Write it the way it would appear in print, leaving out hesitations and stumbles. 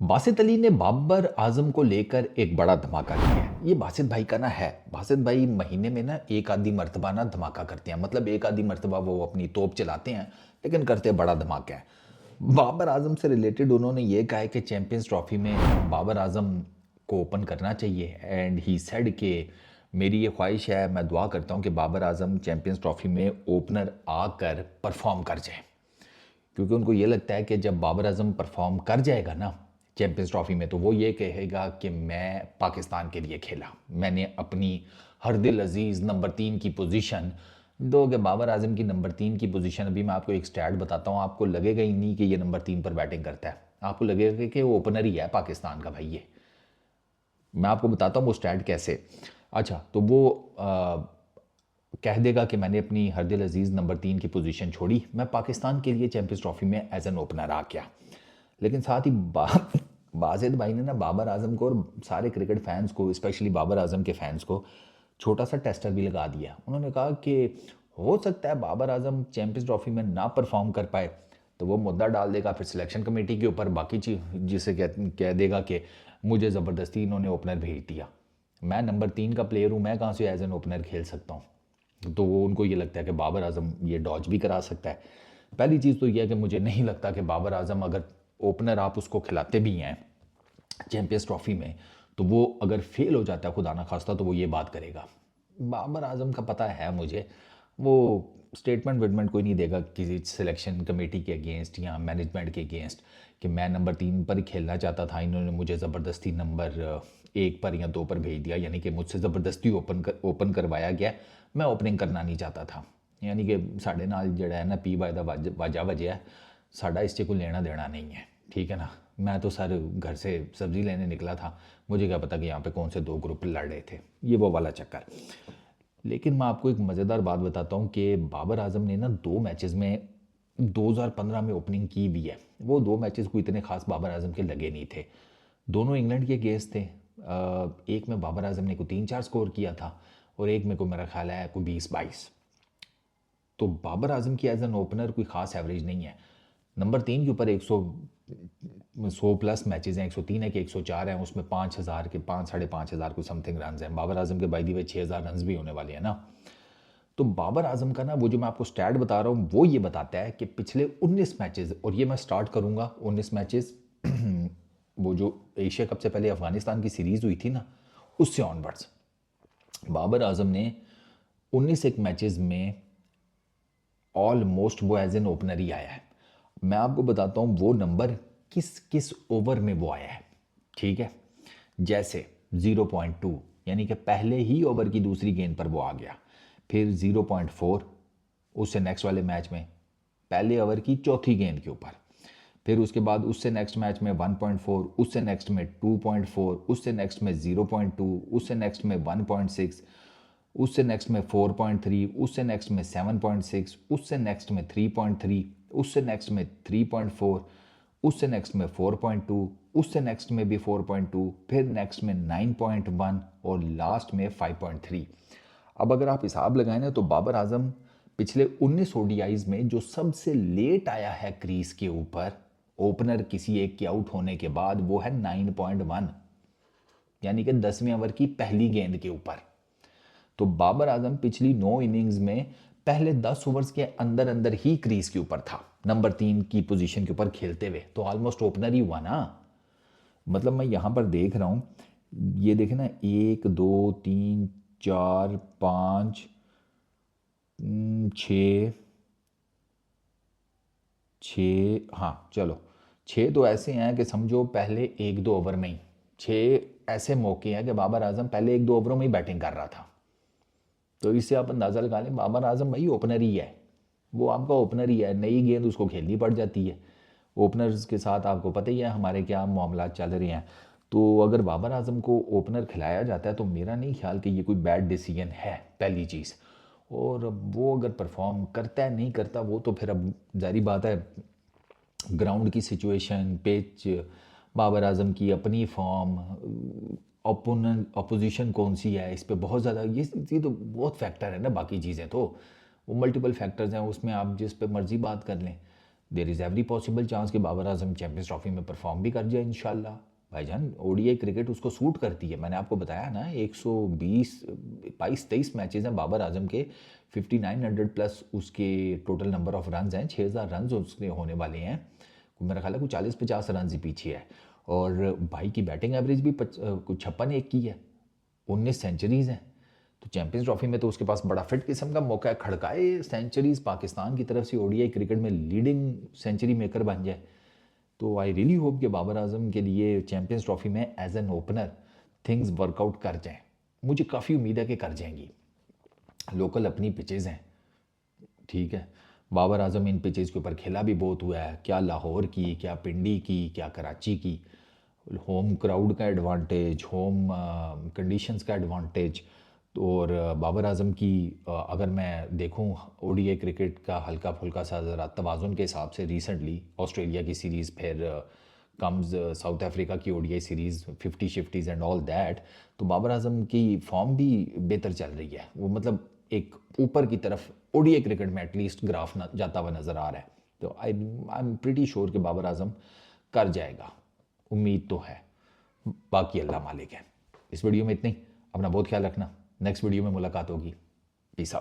बासित अली ने बाबर आजम को लेकर एक बड़ा धमाका किया है। ये बासित भाई का ना है, बासित भाई महीने में ना एक आधी मर्तबा ना धमाका करते हैं, मतलब एक आधी मर्तबा वो अपनी तोप चलाते हैं, लेकिन करते बड़ा धमाका है। बाबर आजम से रिलेटेड उन्होंने ये कहा है कि चैंपियंस ट्रॉफी में बाबर आजम को ओपन करना चाहिए एंड ही सेड कि मेरी ये ख्वाहिश है, मैं दुआ करता हूँ कि बाबर आजम चैंपियंस ट्रॉफी में ओपनर आकर परफॉर्म कर जाए, क्योंकि उनको ये लगता है कि जब बाबर आजम परफॉर्म कर जाएगा ना चैंपियंस ट्रॉफी में, तो वो ये कहेगा कि मैं पाकिस्तान के लिए खेला, मैंने अपनी हर दिल अजीज़ नंबर 3 की पोजीशन दो। कि बाबर आजम की नंबर 3 की पोजीशन, अभी मैं आपको एक स्टैट बताता हूँ, आपको लगेगा ही नहीं कि ये नंबर 3 पर बैटिंग करता है, आपको लगेगा कि वो ओपनर ही है पाकिस्तान का भाई। ये मैं आपको बताता हूँ वो स्टैट कैसे। अच्छा, तो वो कह देगा कि मैंने अपनी हर दिल अजीज़ नंबर 3 की पोजीशन छोड़ी, मैं पाकिस्तान के लिए चैंपियंस ट्रॉफी में एज एन ओपनर आ गया। लेकिन साथ ही बाजिद भाई ने ना बाबर आजम को और सारे क्रिकेट फैंस को, स्पेशली बाबर आजम के फैंस को छोटा सा टेस्टर भी लगा दिया। उन्होंने कहा कि हो सकता है बाबर आजम चैंपियंस ट्रॉफी में ना परफॉर्म कर पाए तो वो मुद्दा डाल देगा फिर सिलेक्शन कमेटी के ऊपर, बाकी चीज जिसे कह देगा कि मुझे ज़बरदस्ती इन्होंने ओपनर भेज दिया, मैं नंबर 3 का प्लेयर हूँ, मैं कहाँ से एज एन ओपनर खेल सकता हूँ। तो वो उनको ये लगता है कि बाबर आजम ये डॉज भी करा सकता है। पहली चीज़ तो यह है कि मुझे नहीं लगता कि बाबर आजम, अगर ओपनर आप उसको खिलाते भी हैं चैंपियंस ट्रॉफी में, तो वो अगर फेल हो जाता है खुदा ना खास्ता, तो वो ये बात करेगा। बाबर आजम का पता है मुझे, वो स्टेटमेंट वेटमेंट कोई नहीं देगा किसी सिलेक्शन कमेटी के अगेंस्ट या मैनेजमेंट के अगेंस्ट कि मैं नंबर 3 पर ही खेलना चाहता था, इन्होंने मुझे ज़बरदस्ती नंबर 1 पर या 2 पर भेज दिया, यानी कि मुझसे ज़बरदस्ती ओपन करवाया गया, मैं ओपनिंग करना नहीं चाहता था। यानी कि साढ़े नाल जड़ा है ना पी बाय दा वाजा वजह, साढ़ा इससे कोई लेना देना नहीं है, ठीक है ना। मैं तो सर घर से सब्ज़ी लेने निकला था, मुझे क्या पता कि यहाँ पे कौन से 2 ग्रुप लड़ रहे थे, ये वो वाला चक्कर। लेकिन मैं आपको एक मज़ेदार बात बताता हूँ कि बाबर आजम ने ना 2 मैचेस में 2015 में ओपनिंग की भी है। वो 2 मैचेस को इतने खास बाबर आजम के लगे नहीं थे, दोनों इंग्लैंड के अगेंस्ट थे। एक में बाबर आजम ने को 3-4 स्कोर किया था और एक में को मेरा ख्याल है को 20-22। तो बाबर आजम की एज एन ओपनर कोई ख़ास एवरेज नहीं है। नंबर 3 के ऊपर 100 प्लस मैचेस हैं, 103 है कि 104 हैं, उसमें 5,000 के 5,500 को समथिंग रन हैं। बाबर आजम के बाई दी वे 6,000 रन भी होने वाले हैं ना। तो बाबर आजम का ना वो जो मैं आपको स्टैट बता रहा हूँ वो ये बताता है कि पिछले 19 मैचेस, और ये मैं स्टार्ट करूँगा 19 मैचेस वो जो एशिया कप से पहले अफगानिस्तान की सीरीज़ हुई थी ना, उससे ऑनवर्ड्स बाबर आजम ने 19 एक मैचेस में ऑलमोस्ट वो एज एन ओपनर ही आया है। मैं आपको बताता हूँ वो नंबर किस किस ओवर में वो आया है, ठीक है। जैसे 0.2 यानी कि पहले ही ओवर की दूसरी गेंद पर वो आ गया, फिर 0.4 उससे नेक्स्ट वाले मैच में पहले ओवर की चौथी गेंद के ऊपर, फिर उसके बाद उससे नेक्स्ट मैच में 1.4, उससे नेक्स्ट में 2.4, उससे नेक्स्ट में 0.2, उससे नेक्स्ट में 1.6, उससे नेक्स्ट में 4.3, उससे नेक्स्ट में 7.6, उससे नेक्स्ट में 3.3, उससे नेक्स्ट में 3.4, उससे नेक्स्ट में 4.2, उससे नेक्स्ट में भी 4.2, फिर नेक्स्ट में 9.1 और लास्ट में 5.3। अब अगर आप हिसाब लगाएं ना तो बाबर आजम पिछले 19 ओडीआईज में जो सबसे लेट आया है क्रीज के ऊपर ओपनर किसी एक के आउट होने के बाद, वो है 9.1, यानी कि 10वें ओवर की पहली गेंद के ऊपर। तो बाबर आजम पिछली 9 इनिंग्स में पहले 10 ओवर्स के अंदर अंदर ही क्रीज के ऊपर था, नंबर 3 की पोजीशन के ऊपर खेलते हुए, तो ऑलमोस्ट ओपनर ही हुआ ना। मतलब मैं यहां पर देख रहा हूं, ये देखे ना, 1 2 3 4 5 6 6, हाँ चलो 6 तो ऐसे हैं कि समझो पहले 1-2 ओवर में ही 6 ऐसे मौके हैं कि बाबर आजम पहले 1-2 ओवरों में ही बैटिंग कर रहा था। तो इससे आप अंदाज़ा लगा लें बाबर आजम भाई ओपनर ही है, वो आपका ओपनर ही है, नई गेंद उसको खेलनी पड़ जाती है। ओपनर्स के साथ आपको पता ही है हमारे क्या मामला चल रहे हैं। तो अगर बाबर आजम को ओपनर खिलाया जाता है तो मेरा नहीं ख्याल कि ये कोई बैड डिसीजन है, पहली चीज़। और अब वो अगर परफॉर्म करता है नहीं करता वो तो फिर अब जारी बात है, ग्राउंड की सिचुएशन, पिच, बाबर आजम की अपनी फॉर्म, ओपोनेंट अपोजिशन कौन सी है, इस पे बहुत ज़्यादा ये तो बहुत फैक्टर है ना। बाकी चीज़ें तो वो मल्टीपल फैक्टर्स हैं, उसमें आप जिस पे मर्जी बात कर लें। There is every possible chance कि बाबर आजम चैंपियंस ट्रॉफी में परफॉर्म भी कर जाए इंशाल्लाह। भाईजान ओडीआई क्रिकेट उसको सूट करती है, मैंने आपको बताया ना 120 22-23 मैचेस हैं बाबर आजम के, 5900 प्लस उसके टोटल नंबर ऑफ रन हैं, 6000 रन उसके होने वाले हैं, मेरा ख्याल है कुछ 40-50 रन ही पीछे है। और भाई की बैटिंग एवरेज भी कुछ 56 की है, 19 सेंचुरीज़ हैं। तो चैंपियंस ट्रॉफी में तो उसके पास बड़ा फिट किस्म का मौका है, खड़काए सेंचुरीज़ पाकिस्तान की तरफ से ओडीआई क्रिकेट में लीडिंग सेंचुरी मेकर बन जाए। तो आई रियली होप कि बाबर आजम के लिए चैंपियंस ट्रॉफी में as an opener things work out कर जाएं। मुझे काफ़ी उम्मीद है कि कर जाएंगी। लोकल अपनी पिचेज़ हैं, ठीक है, बाबर आजम इन पिचेज़ के ऊपर खेला भी बहुत हुआ है, क्या लाहौर की, क्या पिंडी की, क्या कराची की। होम क्राउड का एडवांटेज, होम कंडीशंस का एडवांटेज। और बाबर आजम की अगर मैं देखूं ओडीआई क्रिकेट का हल्का फुल्का सा ज़रा तवाज़ुन के हिसाब से, रिसेंटली ऑस्ट्रेलिया की सीरीज़, फिर कम्स साउथ अफ्रीका की ओडीआई सीरीज़, 50 शिफ्टीज़ एंड ऑल दैट, तो बाबर आजम की फॉर्म भी बेहतर चल रही है। वो मतलब एक ऊपर की तरफ ओडीआई क्रिकेट में एटलीस्ट ग्राफ जाता हुआ नज़र आ रहा है। तो आई एम प्रीटी श्योर कि बाबर आजम कर जाएगा, उम्मीद तो है, बाकी अल्लाह मालिक है। इस वीडियो में इतनी, अपना बहुत ख्याल रखना, नेक्स्ट वीडियो में मुलाकात होगी, पीस आउट।